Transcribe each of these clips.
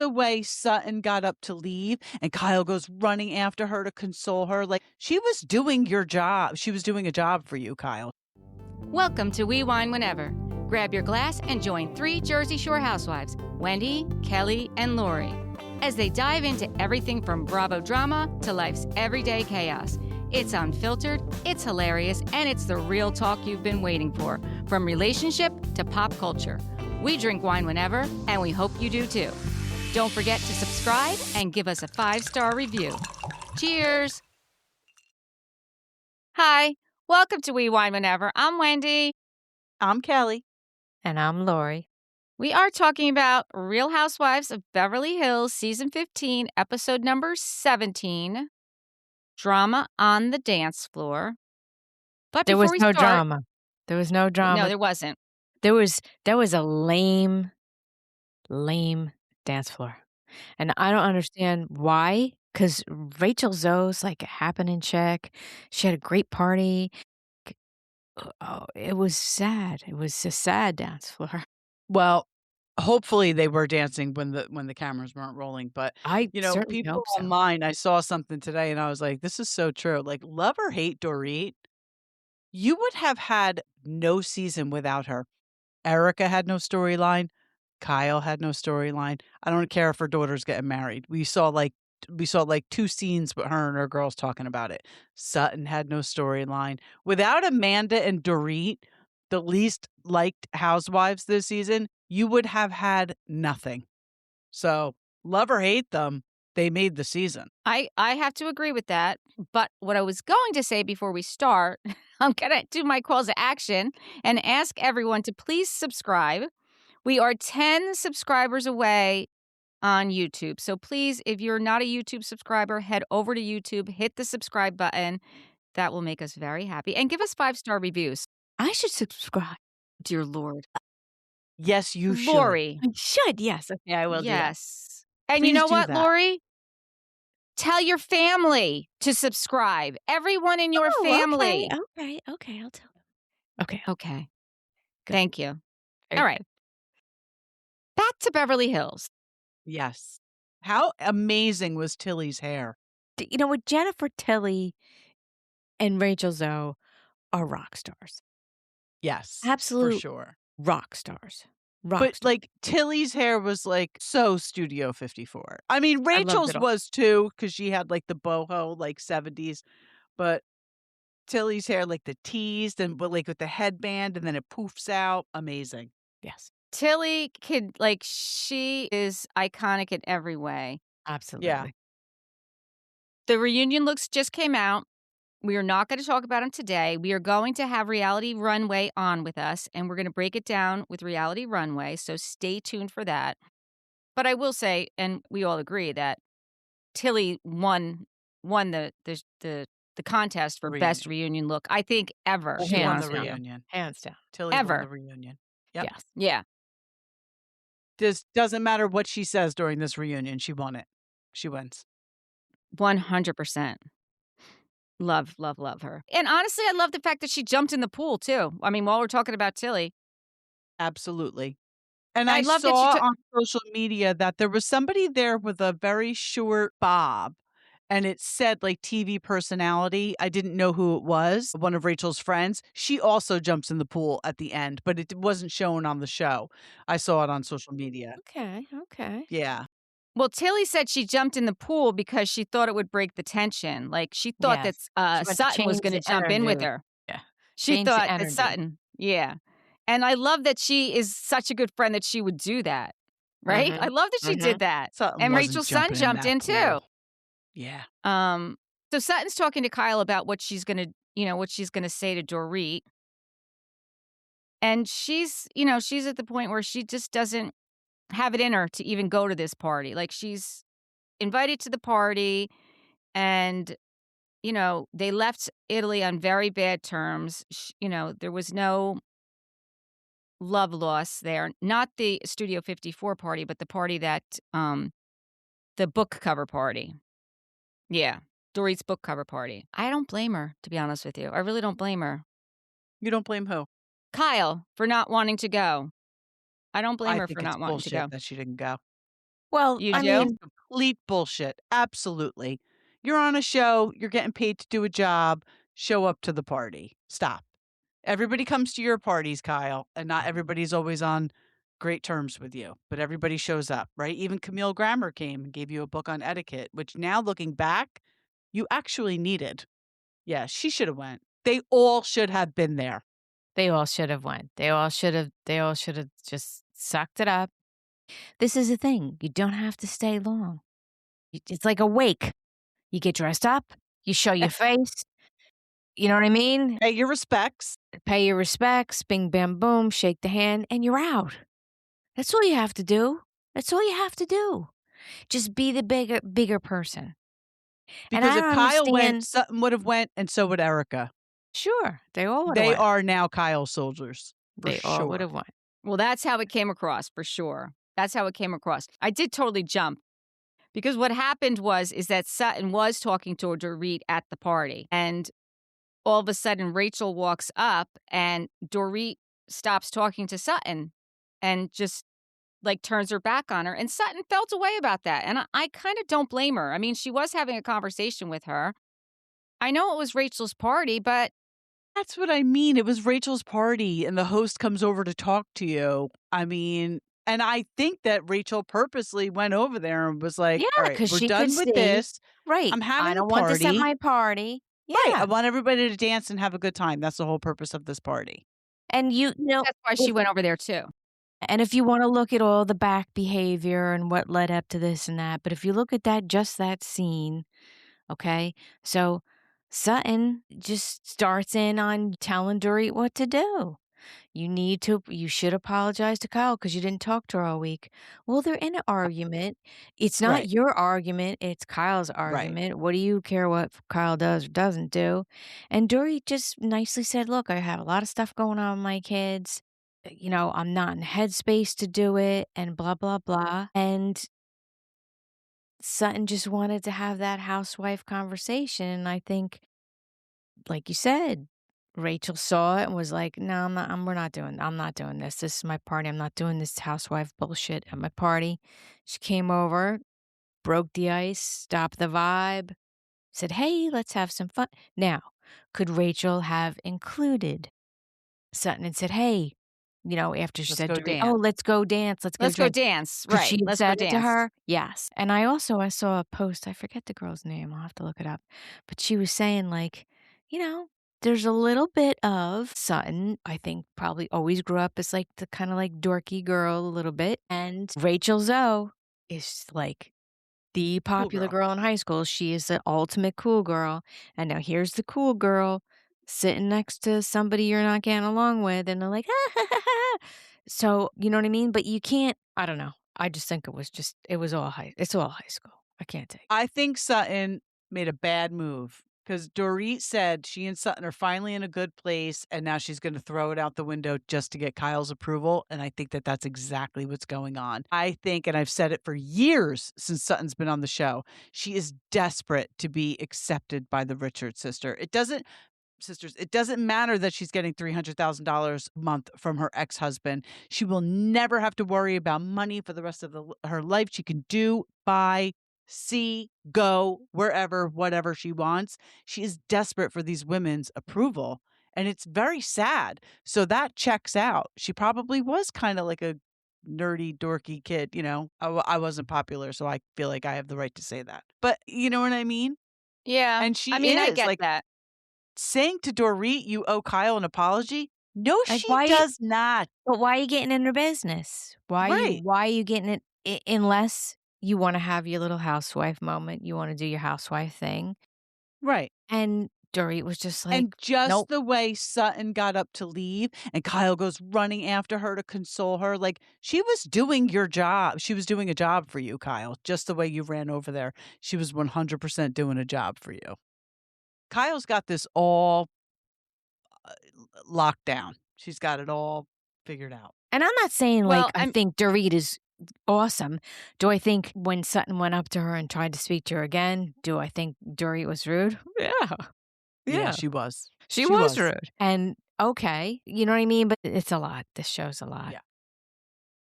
The way Sutton got up to leave and Kyle goes running after her to console her, like, she was doing your job. She was doing a job for you, Kyle. Welcome to We Wine Whenever. Grab your glass and join three Jersey Shore housewives, Wendy, Kelly, and Lori, as they dive into everything from Bravo drama to life's everyday chaos. It's unfiltered, it's hilarious, and it's the real talk you've been waiting for, from relationship to pop culture. We drink wine whenever, and we hope you do too. Don't forget to subscribe and give us a 5-star review. Cheers! Hi, welcome to We Wine Whenever. I'm Wendy. I'm Kelly. And I'm Lori. We are talking about Real Housewives of Beverly Hills, Season 15, Episode number 17, Drama on the Dance Floor. But There was before we no start, drama. There was no drama. No, there wasn't. There was a lame dance floor. And I don't understand why, because Rachel Zoe's like a happening check. She had a great party. Oh, it was sad. It was a sad dance floor. Well, hopefully they were dancing when the cameras weren't rolling, but I certainly people hope so. online, I saw something today and I was like, this is so true. Like, love or hate Dorit, you would have had no season without her. Erika had no storyline. Kyle had no storyline. I don't care if her daughter's getting married. We saw like 2 scenes with her and her girls talking about it. Sutton had no storyline. Without Amanda and Dorit, the least liked housewives this season, you would have had nothing. So, love or hate them, they made the season. I have to agree with that. But what I was going to say before we start, I'm going to do my calls to action and ask everyone to please subscribe. We are 10 subscribers away on YouTube. So please, if you're not a YouTube subscriber, head over to YouTube, hit the subscribe button. That will make us very happy. And give us 5-star reviews. I should subscribe. Dear Lord. Yes, you should. Lori. I should, yes. Okay, I will do that. Yes. And Please you know do what, that. Lori? Tell your family to subscribe. Everyone in your family. Okay, I'll tell them. Okay. Okay. Good. Thank you. Very All right. Back to Beverly Hills. Yes. How amazing was Tilly's hair? You know what? Jennifer Tilly and Rachel Zoe are rock stars. Yes. Absolute For sure. rock stars. But, Stars. like, Tilly's hair was, like, so Studio 54. I mean, I loved Rachel's it all. was too, because she had, like, the boho, like, 70s. But Tilly's hair, like, the teased and but, like, with the headband and then it poofs out. Amazing. Yes, Tilly she is iconic in every way. absolutely. The reunion looks just came out. We are not going to talk about them today. We are going to have Reality Runway on with us, and we're going to break it down with Reality Runway, so stay tuned for that. But I will say, and we all agree, that Tilly won the contest for best reunion look, I think, ever. She won the Hands down. reunion. Hands down. Tilly won Ever. the reunion. Yep. Yes. Yeah. Doesn't matter what she says during this reunion. She won it. She wins. 100%. Love, love, love her. And honestly, I love the fact that she jumped in the pool, too. I mean, while we're talking about Tilly. Absolutely. And I I love that saw she on social media that there was somebody there with a very short bob, and it said, like, TV personality. I didn't know who it was, one of Rachel's friends. She also jumps in the pool at the end, but it wasn't shown on the show. I saw it on social media. Okay. Yeah. Well, Tilly said she jumped in the pool because she thought it would break the tension. Like, she thought Yes. that She wanted to Sutton was change going to the jump in with energy. her. Yeah. She Change the thought that energy. Sutton, yeah. And I love that she is such a good friend that she would do that, right? Mhm. I love that she did that. Sutton And wasn't Rachel's son jumping jumped that in too. pool. Yeah. So Sutton's talking to Kyle about what she's going to say to Dorit. And she's at the point where she just doesn't have it in her to even go to this party. Like, she's invited to the party, and they left Italy on very bad terms. There was no love loss there. Not the Studio 54 party, but the party that the book cover party. Yeah, Dorit's book cover party. I don't blame her, to be honest with you. I really don't blame her. You don't blame who? Kyle for not wanting to go. I don't blame I her think for it's not wanting to bullshit go. that she didn't go. Well, You I do? It's mean, complete bullshit. Absolutely. You're on a show, you're getting paid to do a job, show up to the party. Stop. Everybody comes to your parties, Kyle, and not everybody's always on great terms with you, but everybody shows up, right? Even Camille Grammer came and gave you a book on etiquette, which now looking back, you actually needed. Yeah, she should have went. They all should have been there. they all should have went. They all should have just sucked it up. This is the thing. You don't have to stay long. It's like a wake. You get dressed up, you show your face, you know what I mean? Pay your respects. Pay your respects, bing, bam, boom, shake the hand, and you're out. That's all you have to do. That's all you have to do. Just be the bigger person. And Because I if don't Kyle went, understand. Sutton would have went, and so would Erika. Sure, they all would have They went. are now Kyle soldiers, for They all would sure. have went. Well, that's how it came across for sure. That's how it came across. I did totally jump because what happened is that Sutton was talking to Dorit at the party, and all of a sudden Rachel walks up and Dorit stops talking to Sutton and just like turns her back on her, and Sutton felt a way about that, and I kind of don't blame her. I mean, she was having a conversation with her. I know it was Rachel's party, but That's what I mean. It was Rachel's party, and the host comes over to talk to you. I mean, and I think that Rachel purposely went over there and was like, Yeah, all right, because we're she could done with see. this. Right. I'm I having a don't want this at party. my party. Right. I Yeah. want everybody to dance and have a good time. That's the whole purpose of this party. And you know, that's why she if went over there too. and if you wanna look at all the back behavior and what led up to this and that, but if you look at just that scene, okay? So, Sutton just starts in on telling Dorit what to do. You should apologize to Kyle because you didn't talk to her all week. Well, they're in an argument. It's not Right. your argument, it's Kyle's Right. argument. What do you care what Kyle does or doesn't do? And Dory just nicely said, "Look, I have a lot of stuff going on with my kids. I'm not in the headspace to do it and blah blah blah." And Sutton just wanted to have that housewife conversation. And I think, like you said, Rachel saw it and was like, "No, I'm not doing this. This is my party. I'm not doing this housewife bullshit at my party." She came over, broke the ice, stopped the vibe, said, "Hey, let's have some fun." Now, could Rachel have included Sutton and said, "Hey," after she Let's said go to Rachel, "Oh, dance. let's go dance. Let's go Let's go drink." dance. Could she Right. have Let's go said it to dance. her? Yes. And I saw a post, I forget the girl's name, I'll have to look it up, but she was saying, like, you know, there's a little bit of Sutton, I think probably always grew up as, like, the kinda, like, dorky girl a little bit, and Rachel Zoe is, like, the Cool popular girl. girl in high school. She is the ultimate cool girl, and now here's the cool girl sitting next to somebody you're not getting along with, and they're like, "Ah, ha, ha, ha." So, you know what I mean? But you can't. I don't know. I just think it's all high school. I can't take it. I think Sutton made a bad move because Dorit said she and Sutton are finally in a good place, and now she's going to throw it out the window just to get Kyle's approval. And I think that that's exactly what's going on. I think, and I've said it for years since Sutton's been on the show, she is desperate to be accepted by the Richards sisters. It doesn't matter that she's getting $300,000 a month from her ex-husband. She will never have to worry about money for the rest of her life. She can do, buy, see, go wherever, whatever she wants. She is desperate for these women's approval, and it's very sad. So that checks out. She probably was kind of like a nerdy, dorky kid. I wasn't popular, so I feel like I have the right to say that. But you know what I mean? Yeah. And I she mean, I is get like that. saying to Dorit, "You owe Kyle an apology." No, Like, she does not. but why are you getting in their business? Right, Why are you getting it unless you want to have your little housewife moment, you want to do your housewife thing. right. And Dorit was just like, And just "Nope." the way Sutton got up to leave and Kyle goes running after her to console her, like she was doing your job. She was doing a job for you, Kyle. Just the way you ran over there. She was 100% doing a job for you. Kyle's got this all uh, locked down. She's got it all figured out. And I'm not saying, like, Well, I think Dorit is awesome. Do I think when Sutton went up to her and tried to speak to her again, do I think Dorit was rude? Yeah. Yeah, Yeah. she was. She was rude. And okay, you know what I mean? But it's a lot. This show's a lot. Yeah.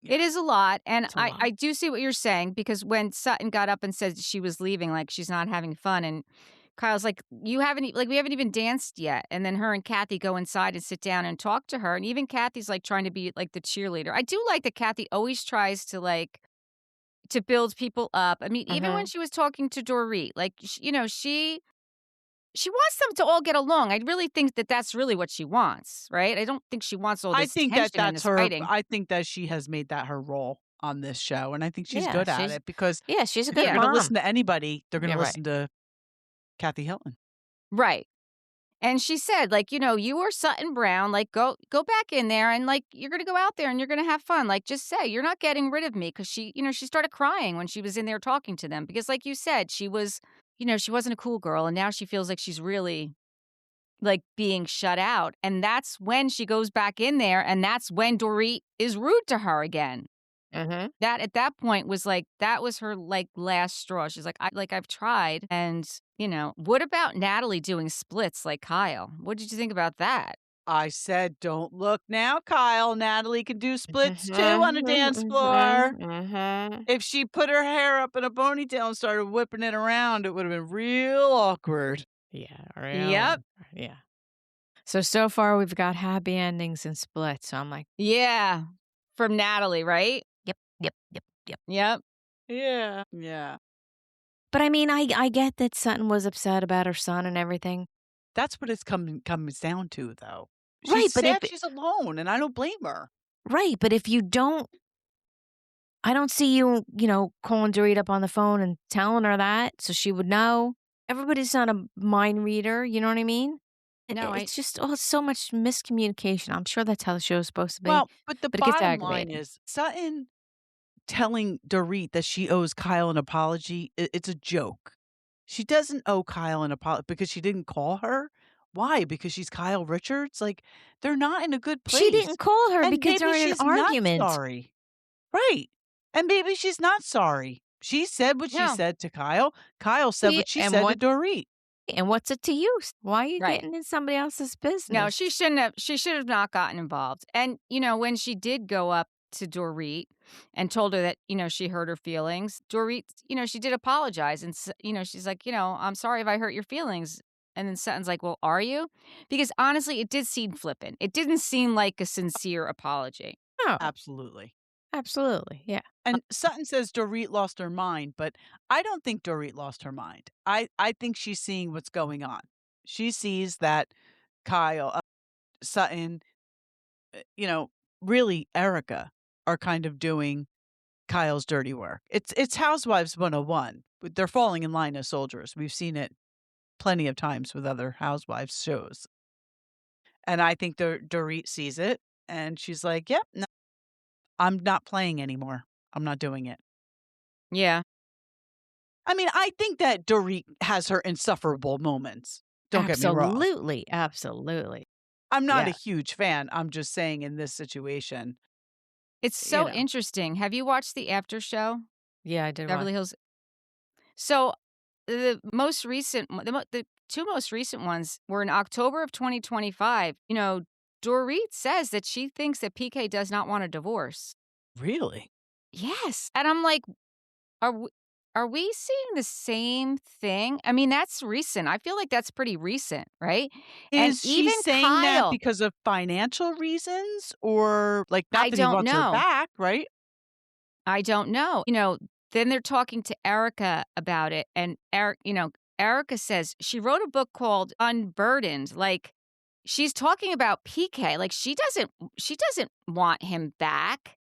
It is a lot, and It's a I lot. do see what you're saying because when Sutton got up and said she was leaving, like, she's not having fun, and Kyle's like, "You haven't like, we haven't even danced yet," and then her and Kathy go inside and sit down and talk to her, and even Kathy's, like, trying to be, like, the cheerleader. I do like that Kathy always tries to, like, to build people up. I mean, even when Mhm. she was talking to Dorit, like, she wants them to all get along. I really think that that's really what she wants, right? I don't think she wants all I this think that tension and that's this her fighting. I think that she has made that her role on this show, and I think she's Yeah, good at it because she's a if they're good Yeah, gonna mom. listen to anybody, they're gonna Yeah, right. listen to Kathy Hilton. right. And she said, like, "You or Sutton Brown, like, go back in there and, like, you're gonna go out there and you're gonna have fun. Like, just say, you're not getting rid of me." Because she started crying when she was in there talking to them because, like you said, she wasn't a cool girl, and now she feels like she's really, like, being shut out. And that's when she goes back in there, and that's when Dorit is rude to her again. Mhm. That at that point was like that was her, like, last straw. She's like, I've tried, and, what about Natalie doing splits like Kyle? What did you think about that? I said, "Don't look now, Kyle. Natalie can do splits too on a Mhm, dance mhm, floor." mhm. If she put her hair up in a ponytail and started whipping it around, it would have been real awkward. Yeah, real Yep. awkward, yeah. So far we've got happy endings and splits, so I'm like, Yeah. From Natalie, right? "Yep, yep, yep, yep." Yep. Yeah. Yeah. But I mean, I get that Sutton was upset about her son and everything. That's what it's comes down to, though. She's Right, but if sad she's alone, and I don't blame her. right, but if you don't I don't see you, calling Dorit up on the phone and telling her that so she would know. Everybody's not a mind reader, you know what I mean? No, I It's just so much miscommunication. I'm sure that's how the show's supposed to be, Well, but the but it gets bottom line aggravating. is Sutton telling Dorit that she owes Kyle an apology, it's a joke. She doesn't owe Kyle an apology because she didn't call her. Why? Because she's Kyle Richards? Like, they're not in a good She place. didn't call her And because maybe they're in an she's not argument. sorry. Right. And maybe she's not sorry. She said what she no. said to Kyle. Kyle Well, said yeah, what she said to Dorit. and what's it to you? Why are you Right. getting in somebody else's No, business? she should have not gotten involved. And, when she did go up to Dorit and told her that, she hurt her feelings, Dorit, she did apologize and, she's like, "I'm sorry if I hurt your feelings." And then Sutton's like, "Well, are you?" Because honestly, it did seem flippant. It didn't seem like a sincere apology. No, Absolutely. absolutely, yeah. And Sutton says Dorit lost her mind, but I don't think Dorit lost her mind. I think she's seeing what's going on. She sees that Kyle, Sutton, really Erika are kind of doing Kyle's dirty work. It's Housewives 101. But they're falling in line as soldiers. We've seen it plenty of times with other Housewives shows. And I think Dorit sees it and she's like, "Yep, no, I'm not playing anymore. I'm not doing it." Yeah. I mean, I think that Dorit has her insufferable moments. Don't get me wrong. Absolutely, absolutely. I'm not a Yeah. huge fan. I'm just saying in this situation, It's you so know. interesting. Have you watched the after show, Yeah, I did watch. Beverly Hills? So the most recent, the two most recent ones were in October of 2025. Dorit says that she thinks that PK does not want a divorce. Really? Yes, and I'm like, are we, are we seeing the same thing? I mean, that's recent. I feel like that's pretty recent, right? And Is she even saying that Kyle, because of financial reasons or like not I that he don't wants her know. back, right? I don't know. Then they're talking to Erika about it, and Erika says she wrote a book called Unburdened. Like, she's talking about PK. Like, she doesn't want him back.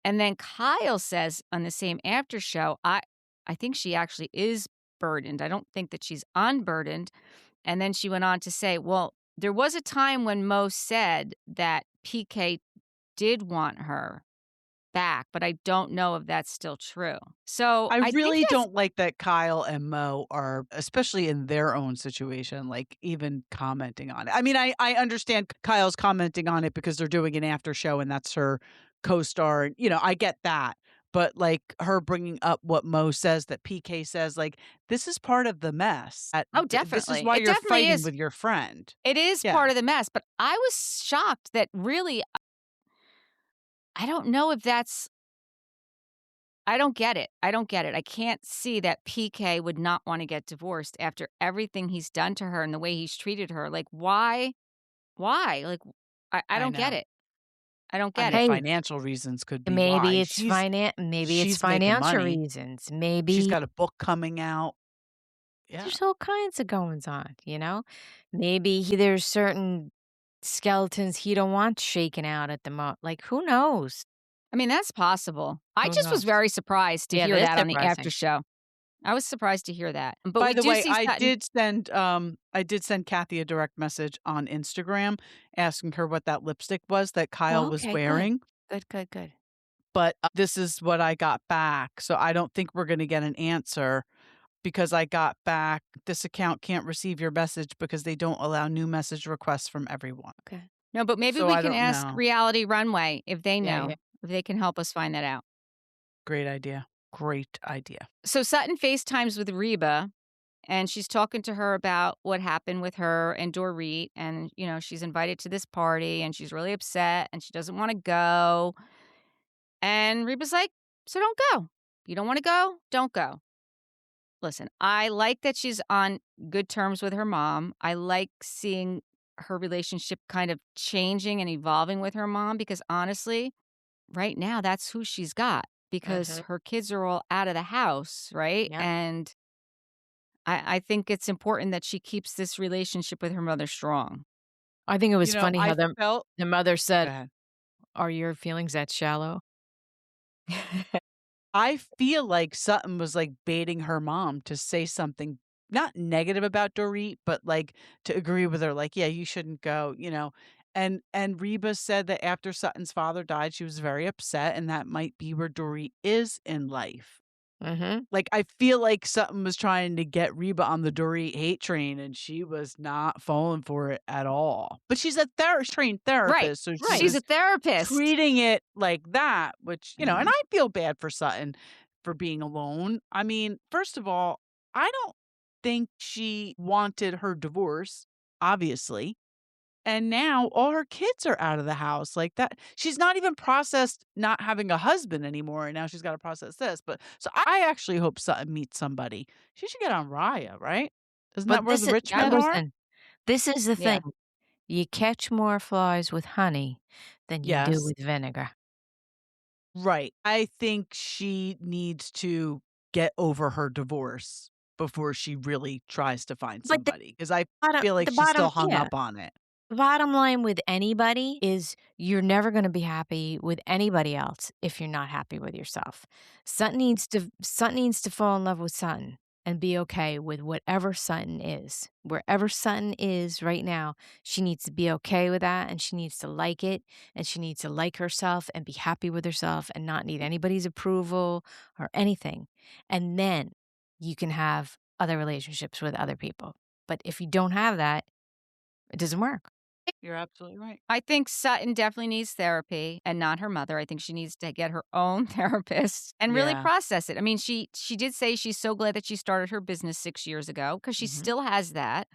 And then Kyle says on the same after show, I think she actually is burdened. I don't think that she's unburdened. And then she went on to say, well, there was a time when Mo said that PK did want her back, but I don't know if that's still true. So I I think really that's don't like that Kyle and Mo are, especially in their own situation, like even commenting on it. I mean, I understand Kyle's commenting on it because they're doing an after show and that's her co-star. And, I get that. But like her bringing up what Mo says that PK says, like, this is part of the mess. oh, This is definitely. why It you're definitely fighting is. with your friend. It is Yeah. part of the mess, but I was shocked that really I don't know if that's I don't get it. I don't get it. I can't see that PK would not wanna get divorced after everything he's done to her and the way he's treated her. Like, why? Why? Like, I I don't get know. it. I don't I get mean, it. Hey, financial reasons could be maybe why. it's She's making financial money. reasons. She's Maybe got a book coming out. Yeah. there's all kinds of goings on, you know? Maybe there's certain skeletons he don't want shaken out at the like, who knows? I mean, that's possible. I Who just was knows? very surprised to Yeah, hear that's that on the after surprising. show. I was surprised to hear that. But By we the do way, see Sutton. I did send Kathy a direct message on Instagram asking her what that lipstick was that Kyle Oh, was okay, good. wearing, Good, good, good. but this is what I got back. So I don't think we're gonna get an answer because I got back, "This account can't receive your message because they don't allow new message requests from everyone." Okay. No, but maybe So we I can don't ask know. Reality Runway if they Yeah, yeah. know, if they can help us find that out. Great idea. Great idea. So Sutton FaceTimes with Reba, and she's talking to her about what happened with her and Dorit, and, she's invited to this party, and she's really upset, and she doesn't wanna go, and Reba's like, "So don't go. You don't wanna go? Don't go." Listen, I like that she's on good terms with her mom. I like seeing her relationship kind of changing and evolving with her mom because honestly, right now, that's who she's got because Mhm. her kids are all out of the house, right? Yep. And I think it's important that she keeps this relationship with her mother strong. I think it You was know, funny I how felt the mother Go said, ahead. "Are your feelings that shallow?" I feel like Sutton was, like, baiting her mom to say something not negative about Dorit, but, like, to agree with her, like, "Yeah, you shouldn't go," you know? And Reba said that after Sutton's father died, she was very upset, and that might be where Dorit is in life. Mhm. Like, I feel like Sutton was trying to get Reba on the Dorit hate train, and she was not falling for it at all. But she's a trained Right. therapist, so she Right. She's a was therapist. treating it like that, which, and Mhm. I feel bad for Sutton for being alone. I mean, first of all, I don't think she wanted her divorce, obviously. And now all her kids are out of the house like that. She's not even processed not having a husband anymore, and now she's gotta process this, but so I actually hope Sutton meets somebody. She should get on Raya, right? Isn't that But where this the is rich Yeah. men are? listen, this is the thing. Yeah. You catch more flies with honey than you do Yes. with vinegar. Right. I think she needs to get over her divorce before she really tries to find But somebody, because I feel like the she's bottom still hung yeah. up on it. Bottom line with anybody is you're never gonna be happy with anybody else if you're not happy with yourself. Sutton needs to fall in love with Sutton and be okay with whatever Sutton is. Wherever Sutton is right now, she needs to be okay with that, and she needs to like it, and she needs to like herself and be happy with herself and not need anybody's approval or anything. And then you can have other relationships with other people. But if you don't have that, it doesn't work. You're absolutely right. I think Sutton definitely needs therapy and not her mother. I think she needs to get her own therapist and really Yeah. process it. I mean, she did say she's so glad that she started her business 6 years ago because she Mhm. still has that,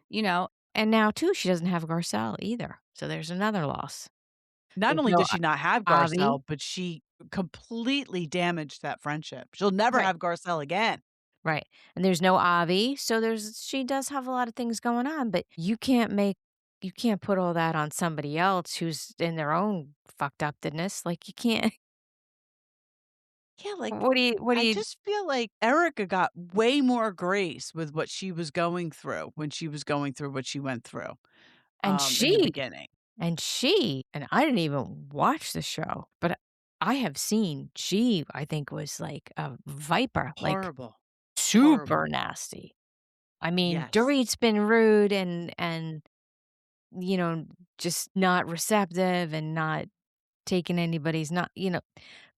you know. And now too, she doesn't have Garcelle either, so there's another loss. Not There's only no does she not have Avi. Garcelle, but she completely damaged that friendship. She'll never Right. have Garcelle again. Right, and there's no Avi, so she does have a lot of things going on, but you can't put all that on somebody else who's in their own fucked upness, like, you can't Yeah, like, what do I you just feel like Erika got way more grace with what she was going through when she was going through what she went through, and in the she beginning. and I didn't even watch the show, but I have seen she, I think, was like a viper, like, Horrible. super Horrible. nasty. I mean, Yes. Dorit's been rude and, you know, just not receptive and not taking anybody's not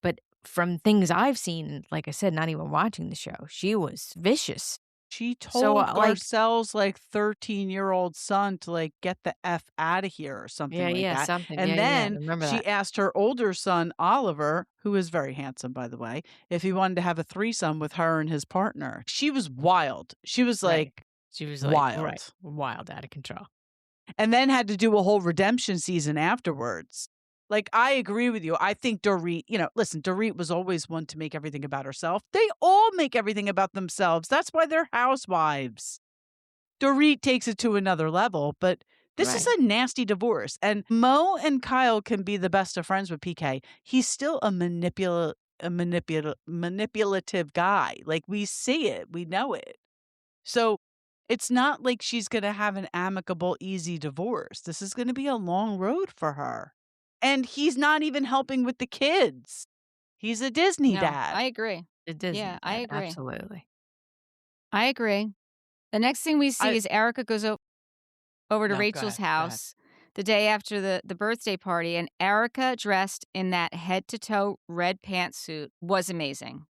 but from things I've seen, like I said, not even watching the show, she was vicious. She So, told like Garcelle's, like, 13-year-old son to, like, "Get the F out of here," or something yeah, like yeah, that, something. and Yeah, yeah, I then remember she that. asked her older son, Oliver, who is very handsome, by the way, if he wanted to have a threesome with her and his partner. She was wild. She was, Right. like, She was like right, wild, wild, out of control. and then had to do a whole redemption season afterwards. Like, I agree with you. I think Dorit, listen, Dorit was always one to make everything about herself. They all make everything about themselves. That's why they're housewives. Dorit takes it to another level, but this is Right. a nasty divorce. And Mo and Kyle can be the best of friends with PK. He's still a manipulative guy. Like, we see it, we know it. So it's not like she's going to have an amicable, easy divorce. This is going to be a long road for her. And he's not even helping with the kids. He's a Disney No, dad. I agree. The Disney Yeah, I dad, agree. absolutely. I agree. The next thing we see I is Erika goes over to No, go Rachel's ahead. Go ahead. house the day after the birthday party, and Erika dressed in that head-to-toe red pantsuit was amazing.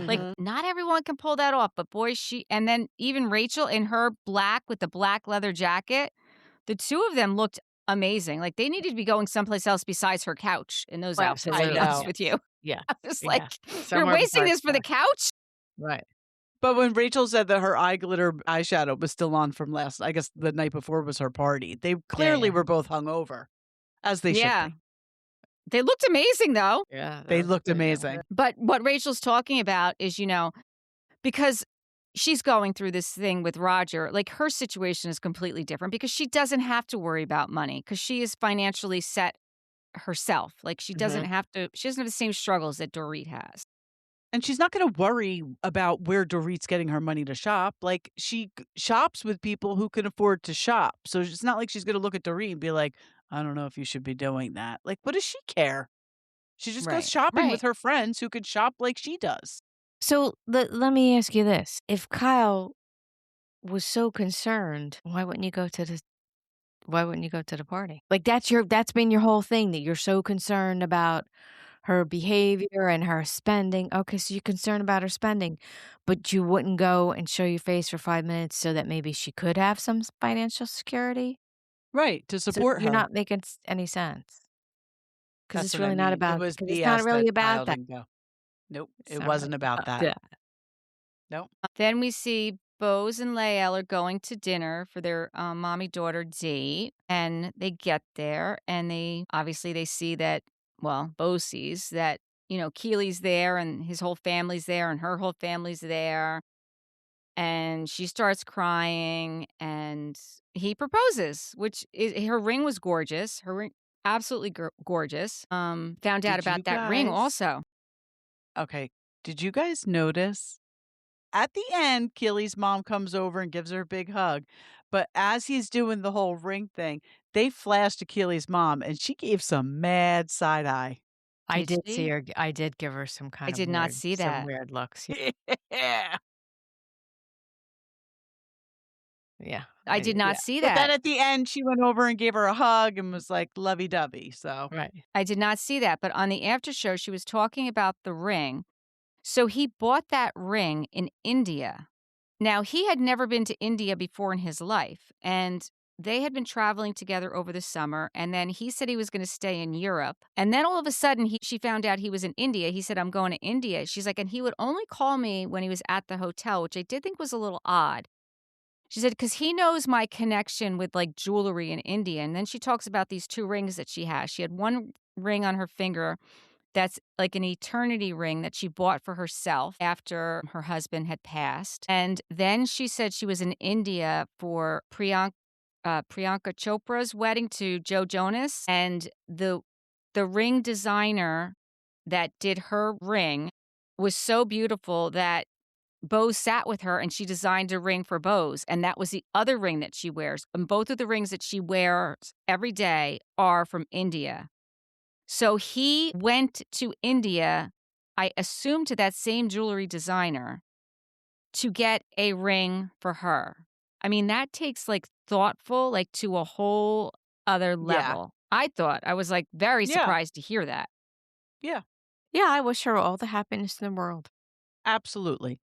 Like, Mhm. not everyone can pull that off, but boy, and then even Rachel in her black with the black leather jacket, the two of them looked amazing. Like, they needed to be going someplace else besides her couch in those outfits, to I be Absolutely, honest know. with yes. you. Yeah, I was like, yeah. "You're Somewhere wasting besides this for the that. couch?" Right. But when Rachel said that her eye glitter eyeshadow was still on from I guess the night before was her party, they Yeah, clearly yeah. were both hungover, as they should Yeah. be. They looked amazing, though. Yeah, They those looked they were amazing. good. But what Rachel's talking about is, because she's going through this thing with Roger, like, her situation is completely different because she doesn't have to worry about money because she is financially set herself. Like, she doesn't Mhm. have to she doesn't have the same struggles that Dorit has. And she's not gonna worry about where Dorit's getting her money to shop. Like, she shops with people who can afford to shop. So it's not like she's gonna look at Dorit and be like, "I don't know if you should be doing that." Like, what does she care? She just goes Right. shopping with Right. her friends who could shop like she does. So, let me ask you this, if Kyle was so concerned, why wouldn't you go to the party? Like, that's been your whole thing, that you're so concerned about her behavior and her spending. Okay, so you're concerned about her spending, but you wouldn't go and show your face for 5 minutes so that maybe she could have some financial security? Right, to So support you're her. not making any sense, because That's it's what I really not mean. It about, was because it's not BS really that about Kyle that. didn't go. Nope, It's it not really wasn't about about that. that. Nope. Then we see Bose and Lael are going to dinner for their mommy-daughter date, and they get there, and they see that, well, Bose sees that, Keely's there, and his whole family's there, and her whole family's there, and she starts crying, and he proposes, which is her ring was gorgeous. Her ring, absolutely gorgeous. Found out Did you about that ring guys also. Okay, did you guys notice at the end, Keely's mom comes over and gives her a big hug, but as he's doing the whole ring thing, they flashed to Keely's mom, and she gave some mad side eye. Did she? I did give her some I kind of did not see some that. weird looks. Yeah, Yeah, I did yeah. not see But then that. at the end, she went over and gave her a hug and was like lovey-dovey, so right. I did not see that, but on the after show, she was talking about the ring. So he bought that ring in India. Now, he had never been to India before in his life, and they had been traveling together over the summer, and then he said he was gonna stay in Europe, and then all of a sudden, she found out he was in India. He said, "I'm going to India." She's like, and he would only call me when he was at the hotel, which I did think was a little odd. She said, "'Cause he knows my connection with, like, jewelry in India," and then she talks about these 2 rings that she has. She had one ring on her finger that's like an eternity ring that she bought for herself after her husband had passed, and then she said she was in India for Priyanka Chopra's wedding to Joe Jonas, and the ring designer that did her ring was so beautiful that Bose sat with her and she designed a ring for Bose, and that was the other ring that she wears, and both of the rings that she wears every day are from India. So he went to India, I assume to that same jewelry designer, to get a ring for her. I mean, that takes, like, thoughtful, like, to a whole other yeah, level. I was, like, very yeah, surprised to hear that. yeah, Yeah, I wish her all the happiness in the world. absolutely.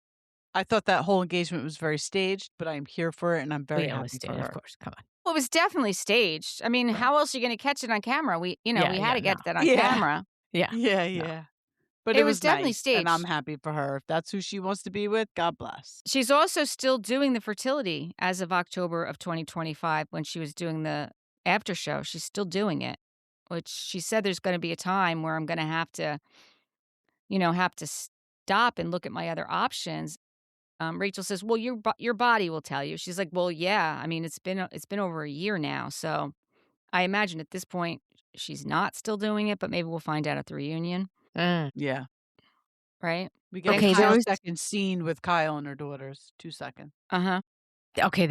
I thought that whole engagement was very staged, but I'm here for it, and I'm Oh, very yeah, it was happy for staged, of her. course, come on. Well, it was definitely staged. I mean, Right. how else are you gonna catch it on camera? Yeah, We had yeah, to no. get that on Yeah, camera. Yeah, yeah, no. yeah. But it It was was definitely nice, and I'm staged. happy for her. If that's who she wants to be with, God bless. She's also still doing the fertility as of October of 2025 when she was doing the after show. She's still doing it. which she said there's gonna be a time where I'm gonna have to stop and look at my other options. Rachel says, "Well, your body will tell you." She's like, "Well, yeah. I mean, it's been over a year now, so I imagine at this point she's not still doing it, but maybe we'll find out at the reunion, Mm. Yeah. right?" We get Then Okay, there Kyle, was second scene with Kyle and her daughters. 2 seconds. uh-huh, okay.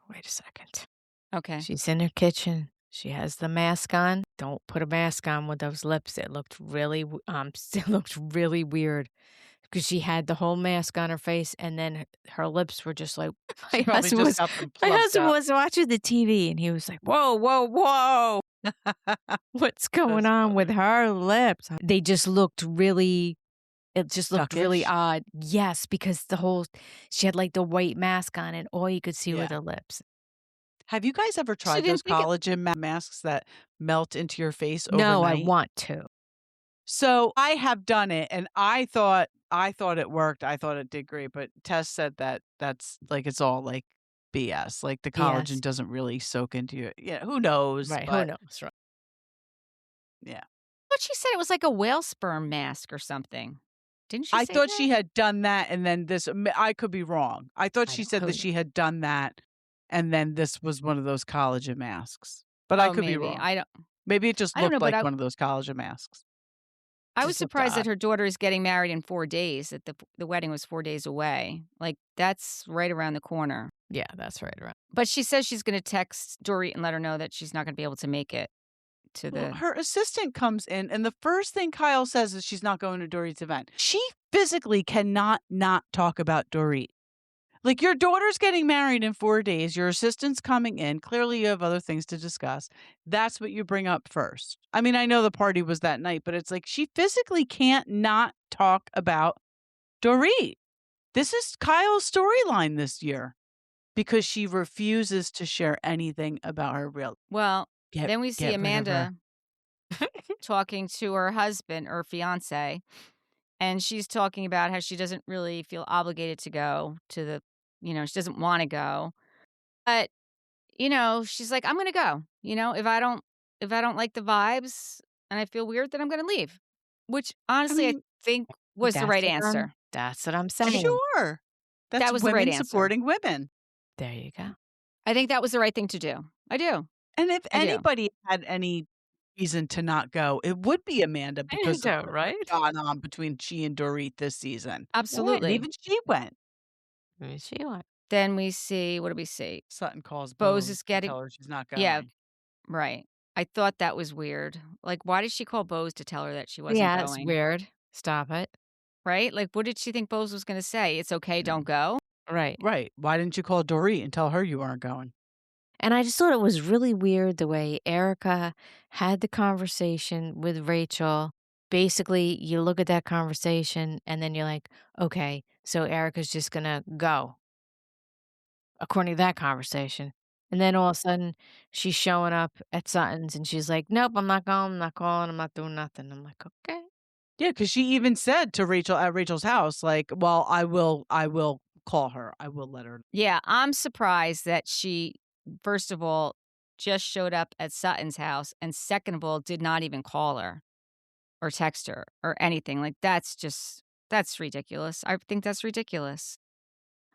Wait a second. okay. She's in her kitchen. She has the mask on. Don't put a mask on with those lips. It looked really, it looked really weird because she had the whole mask on her face, and then her lips were just like She probably just got them my plugged husband up. was watching the TV, and he was like, "Whoa, whoa, whoa! What's going That's on with funny. her lips?" They just looked really. It just looked really Duckish? odd. Yes, because she had like the white mask on, and all you could see were Yeah. the lips. Have you guys ever She tried those didn't think it collagen masks that melt into your face No, I overnight? want to. So, I have done it, and I thought it worked. I thought it did great, but Tess said that that's like, it's all, like, BS. Like, the collagen Yes. doesn't really soak into you. Yeah, who knows? Right, who But knows, right. yeah. but she said it was like a whale sperm mask or something. Didn't she I say thought that? she had done that, and then I could be wrong. I thought I she don't said who that kn she had done that, and then this was one of those collagen masks, but I Oh, could be maybe. wrong. Maybe it just I don't know, looked but like I one of those collagen masks. I was Just looked surprised that odd. her daughter is getting married in 4 days, that the wedding was 4 days away. Like, that's right around the corner. Yeah, that's right around. But she says she's gonna text Dorit and let her know that she's not gonna be able to make it to Well, the her assistant comes in, and the first thing Kyle says is she's not going to Dorit's event. She physically cannot not talk about Dorit. Like, your daughter's getting married in 4 days, your assistant's coming in, clearly you have other things to discuss. That's what you bring up first. I mean, I know the party was that night, but it's like she physically can't not talk about Dorit. This is Kyle's storyline this year because she refuses to share anything about her real. Well, Get then we see get rid of her. Amanda talking to her husband or fiancé, and she's talking about how she doesn't really feel obligated to go to she doesn't wanna go. But, she's like, "I'm gonna go. If I don't like the vibes and I feel weird, then I'm gonna leave." Which, I honestly, I mean, think was the right answer. That's what I'm I think saying. sure. That's that was the right women answer. supporting women. There you go. I think that was the right thing to do. I do. And if I do. anybody had any reason to not go, it would be Amanda I because of know, what's right? gone on between she and Dorit this season. Yeah, and Absolutely. even she went. Maybe she went. Then we see what do we see? Sutton calls Bose Bose is to getting tell her she's not yeah, going. right. I thought that was weird. Like, why did she call Bose to tell her that she wasn't Yeah, it's going? weird. Stop it. Right? Like, what did she think Bose was gonna say? "It's okay, don't Mm. go?" Right. Right. Why didn't you call Dorit and tell her you weren't going? And I just thought it was really weird the way Erica had the conversation with Rachel. Basically, you look at that conversation and then you're like, okay, so Erica's just gonna go, according to that conversation. And then all of a sudden, she's showing up at Sutton's and she's like, nope, I'm not going, I'm not calling, I'm not doing nothing. I'm like, okay. Yeah, because she even said to Rachel at Rachel's house, like, well, I will call her. I will let her. Yeah, I'm surprised that she, first of all, just showed up at Sutton's house, and second of all, did not even call her or text her or anything. Like, that's ridiculous. I think that's ridiculous.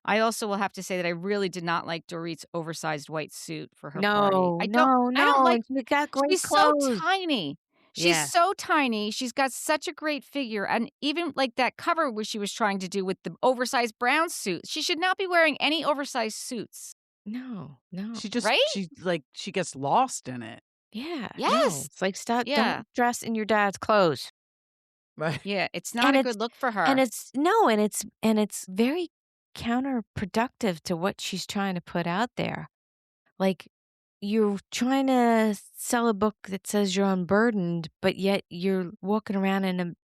I also will have to say that I really did not like Dorit's oversized white suit for her party. No, I don't no, I don't no. like And she got great she's so clothes. tiny. She's Yeah. so tiny. She's got such a great figure. And even like that cover where she was trying to do with the oversized brown suit. She should not be wearing any oversized suits, No, no. right? She gets lost in it. Yeah, no. Yes. It's like, stop, Yeah. don't dress in your dad's clothes. Right. Yeah. It's not And a it's good look for and her. it's no, and it's very counterproductive to what she's trying to put out there. Like, you're trying to sell a book that says you're unburdened, but yet you're walking around in an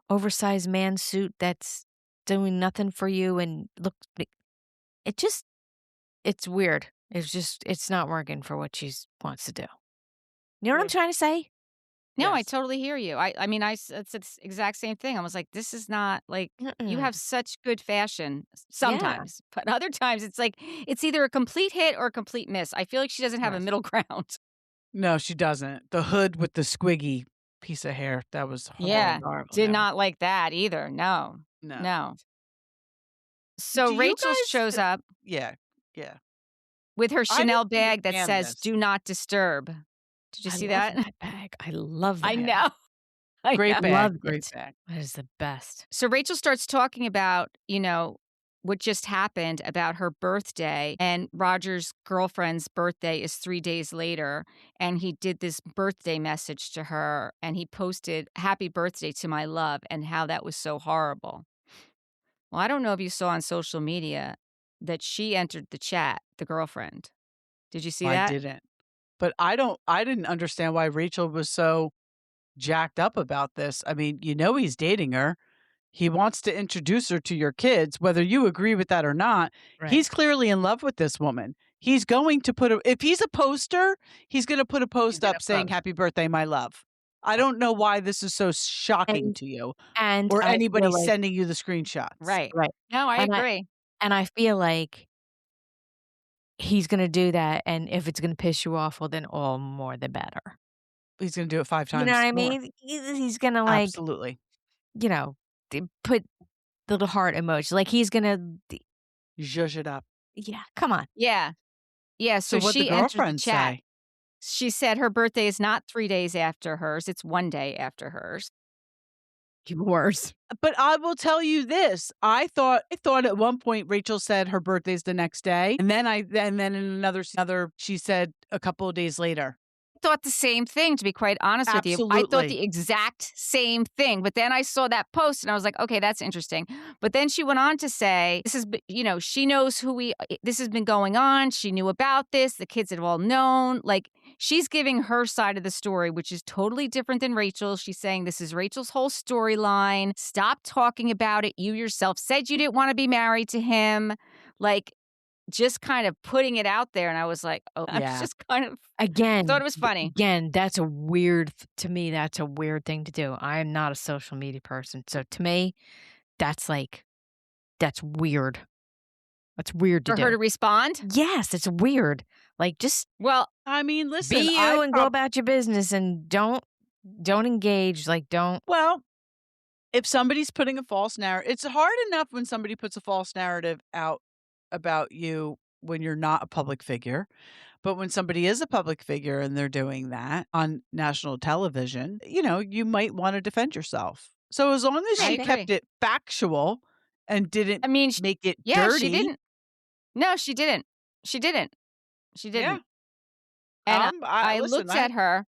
oversized man suit that's doing nothing for you and it just it's weird. It's not working for what she's wants to do. You know what I'm Yeah. trying to say? No, I Yes. totally hear you. I mean, it's the exact same thing. I was like, this is not like you Mm-mm. have such good fashion Yeah. sometimes, but other times it's like it's either a complete hit or a complete miss. I feel like she doesn't have a Yes. middle ground. No, she doesn't. The hood with the squiggy piece of hair, that was Yeah, horrible. Horrible, did that was not like that either. No, No. no. So Do you Rachel guys shows up yeah, yeah. with her I Chanel didn't bag that understand says this. "Do not disturb." Did you I see love that? that bag. I love I that. know. I Great know. bag, Loved great it. bag. That is the best. So Rachel starts talking about, what just happened about her birthday, and Roger's girlfriend's birthday is 3 days later, and he did this birthday message to her, and he posted, "Happy birthday to my love," and how that was so horrible. Well, I don't know if you saw on social media that she entered the chat, the girlfriend. Did you see I that? didn't. But I didn't understand why Rachel was so jacked up about this. I mean, he's dating her. He wants to introduce her to your kids, whether you agree with that or not. Right. He's clearly in love with this woman. He's going to if he's a poster, he's going to put a He's post gonna up saying, post. "Happy birthday, my love." I don't know why this is so shocking And to you and or I feel anybody like sending you the screenshots. Right. right. No, I And I agree. and I feel like he's gonna do that, and if it's gonna piss you off, well, then all more the better. He's going to do it 5 You know what times I more. mean? He's gonna, like, Absolutely. you know, put little heart emoji. Like, he's gonna Zhuzh it up. yeah, come on. Yeah. Yeah, So so what'd the she entered the girlfriend chat. say? She said her birthday is not 3 days after hers, it's 1 day after hers. Even worse. But I will tell you this, I thought at one point Rachel said her birthday's the next day, and then in another she said a couple of days later. Thought the same thing, to be quite honest with you. I thought Absolutely. the exact same thing, but then I saw that post and I was like, "Okay, that's interesting." But then she went on to say, "This is, she knows this has been going on. She knew about this. The kids had all known." Like, she's giving her side of the story, which is totally different than Rachel. She's saying this is Rachel's whole storyline. Stop talking about it. You yourself said you didn't want to be married to him. Like, just kind of putting it out there. And I was like, "Oh," I was Yeah. just kind of thought Again, it was funny. again, that's a weird to me, that's a weird thing to do. I am not a social media person, so to me, that's that's weird. That's weird to For her do. to respond? Yes, it's weird. Like, just Well, I mean, listen, be you and go about your business and don't engage, like, don't well, if somebody's putting a false narrative, it's hard enough when somebody puts a false narrative out about you when you're not a public figure. But when somebody is a public figure and they're doing that on national television, you might want to defend yourself. So as long as I she maybe. kept agree. it factual and didn't I mean, make it yeah, she dirty, didn't. No, she didn't. She didn't. She yeah. didn't. And I Listen, looked at her.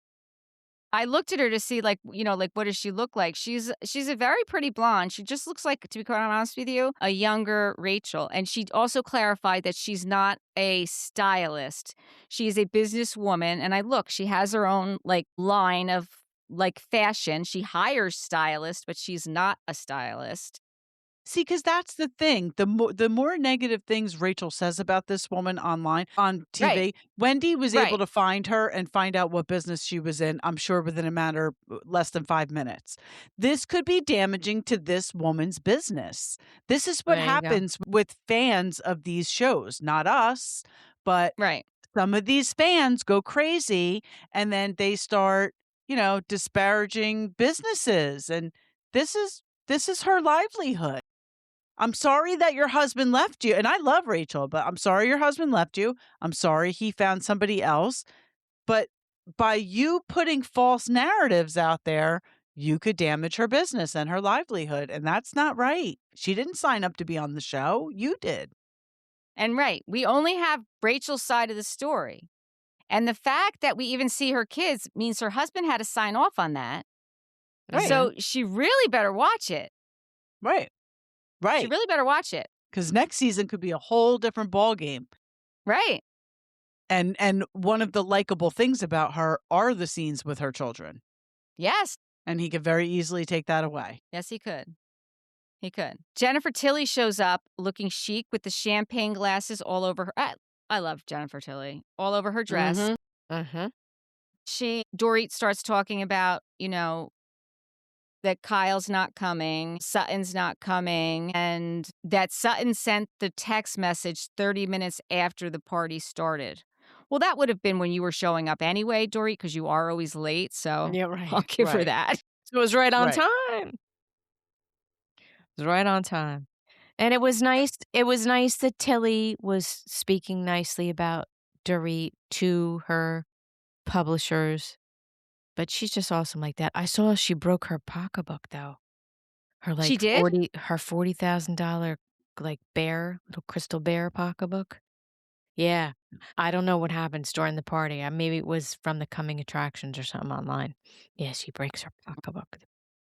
I looked at her to see, like, like, what does she look like? She's a very pretty blonde. She just looks like, to be quite honest with you, a younger Rachel. And she also clarified that she's not a stylist. She's a businesswoman. And she has her own, like, line of, like, fashion. She hires stylists, but she's not a stylist. see, because that's the thing. The more negative things Rachel says about this woman online on Right. TV, Wendy was able Right. to find her and find out what business she was in, I'm sure within a matter less than 5 minutes. This could be damaging to this woman's business. This is what There you go. happens with fans of these shows, not us, but Right. some of these fans go crazy and then they start, disparaging businesses, and this is her livelihood. I'm sorry that your husband left you, and I love Rachel, but I'm sorry your husband left you. I'm sorry he found somebody else, but by you putting false narratives out there, you could damage her business and her livelihood, and that's not right. She didn't sign up to be on the show. You did. And right. We only have Rachel's side of the story. And the fact that we even see her kids means her husband had to sign off on that. Right. So she really better watch it. Right. She Right. really better watch it. Because next season could be a whole different ballgame. Right. And one of the likable things about her are the scenes with her children. Yes. And he could very easily take that away. Yes, he could. He could. Jennifer Tilly shows up looking chic with the champagne glasses all over her. I love Jennifer Tilly. All over her dress. Mhm. Dorit starts talking about, that Kyle's not coming, Sutton's not coming, and that Sutton sent the text message 30 minutes after the party started. Well, that would have been when you were showing up anyway, Dorit, because you are always late, so Yeah, I'll right, give her Right. that. so it was right on Right. time. It was right on time. And it was nice that Tilly was speaking nicely about Dorit to her publishers, but she's just awesome like that. I saw she broke her pocketbook, though. Her, She like, did? $40,000, like, little crystal bear pocketbook. Yeah. I don't know what happens during the party. Maybe it was from the coming attractions or something online. Yeah, she breaks her pocketbook. The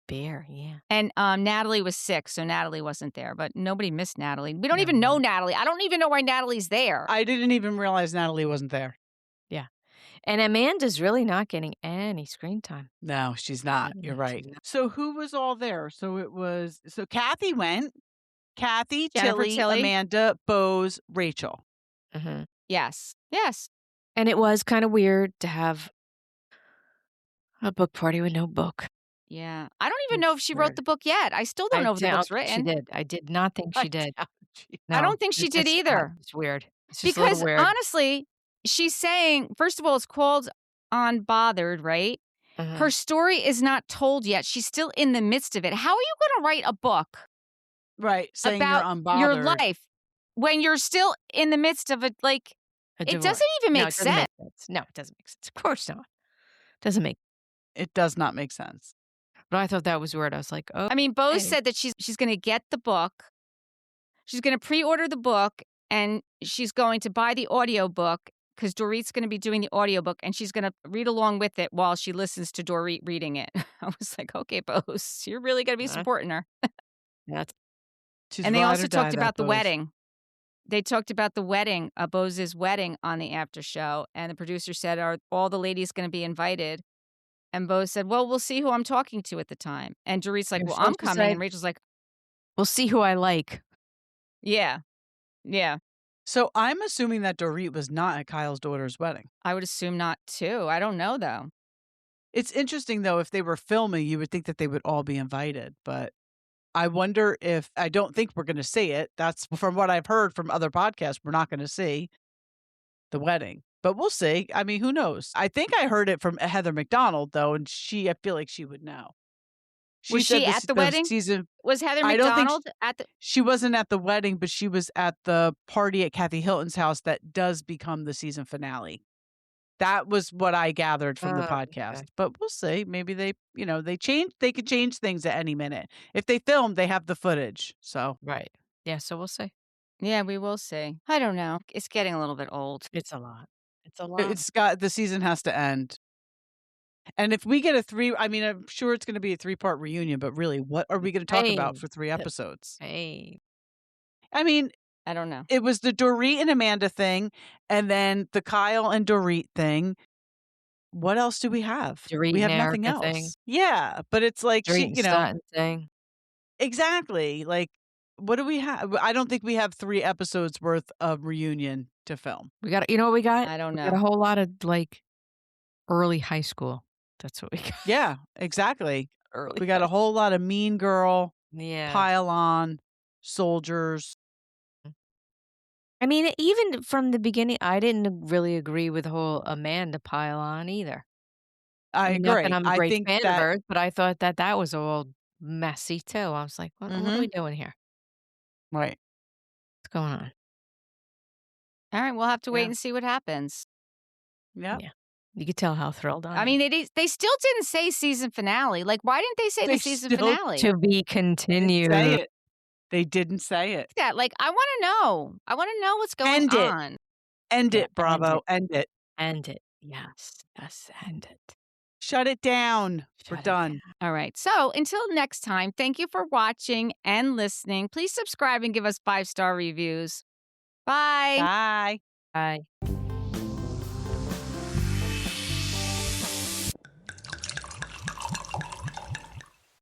bear, yeah. And, Natalie was sick, so Natalie wasn't there, but nobody missed Natalie. We don't No, even know no. Natalie. I don't even know why Natalie's there. I didn't even realize Natalie wasn't there. Yeah. And Amanda's really not getting any screen time. No, she's not. No, You're she's right. not. So who was all there? So Kathy went. Kathy, Jennifer Tilly, Tilly? Amanda, Bose, Rachel. Mhm. Yes. Yes. And it was kinda weird to have a book party with no book. Yeah. I don't even know if It's she wrote weird. the book yet. I still don't I know if the don't book's think she written. did. I did not think I she did. doubt she- I No. don't think she did either. It's weird. It's just a little Because weird. honestly, she's saying, first of all, it's called Unbothered, right? Mhm. Her story is not told yet. She's still in the midst of it. How are you going to write a book Right. Saying you're about your unbothered. life when you're still in the midst of it? Like, A it divorce. doesn't even No, make it doesn't sense. make sense. No, it doesn't make sense. Of course not. Doesn't make It does not make sense. but I thought that was weird. I was like, "Oh, I mean, Bose okay." said that she's going to get the book. She's going to pre-order the book and she's going to buy the audiobook because Dorit's going to be doing the audiobook and she's going to read along with it while she listens to Dorit reading it. I was like, okay, Bose, you're really going to be Uh, supporting her. that's She's And they ride also or die, talked that about the Bose. wedding. They talked about the wedding, Bose's wedding on the after show. And the producer said, are all the ladies going to be invited? And Bose said, well, we'll see who I'm talking to at the time. And Dorit's like, you're well, I'm supposed to coming. say, And Rachel's like, "We'll see who I like." yeah, yeah. So I'm assuming that Dorit was not at Kyle's daughter's wedding. I would assume not too. I don't know though. It's interesting, though, if they were filming, you would think that they would all be invited. But I wonder if I don't think we're going to see it. That's from what I've heard from other podcasts. We're not going to see the wedding, but we'll see. I mean, who knows? I think I heard it from Heather McDonald, though, and I feel like she would know. Was She said she this at the the wedding? season. Was Heather I don't think McDonald at the? she wasn't at the wedding, but she was at the party at Kathy Hilton's house that does become the season finale. That was what I gathered from the podcast, Okay. but we'll see. Maybe they could change things at any minute. If they film, they have the footage. So Right. Yeah, so we'll see. Yeah, we will see. I don't know. It's getting a little bit old. It's a lot. It's a lot. the season has to end. And if we get I'm sure it's going to be a 3-part reunion, but really, what are we going to talk about Pain. for 3 episodes? Pain. I mean, I don't know. it was the Dorit and Amanda thing, and then the Kyle and Dorit thing. What else do we have? Dorit We and have nothing Erika else. thing. Yeah, but it's like Dorit and Sutton thing. exactly. Like, what do we have? I don't think we have 3 episodes worth of reunion to film. We got, you know what we got? I don't We got a know. whole lot of, like, early high school. That's what we got. Yeah, exactly. Early We got high a whole lot of Mean Girl, Yeah. Pile On, Soldiers. I mean, even from the beginning, I didn't really agree with the whole Amanda pile on either. I Mean, not that agree. I'm a I great think fan of that hers, but I thought that that was all messy too. I was like, "What are we doing here? right. What's going on?" All right, we'll have to wait Yeah. and see what happens. Yep. Yeah. You could tell how thrilled I I am. mean, they still didn't say season finale. Like, why didn't they say They the season still finale? To be They didn't say continued. it. They didn't say it. That like, I want to know. I want to know what's going End it. on. End Yeah, it, Bravo. End it. end it. Yes, yes, end it. Shut it down. We're Shut it done. down. All right. So until next time, thank you for watching and listening. Please subscribe and give us 5-star reviews. Bye. Bye. Bye.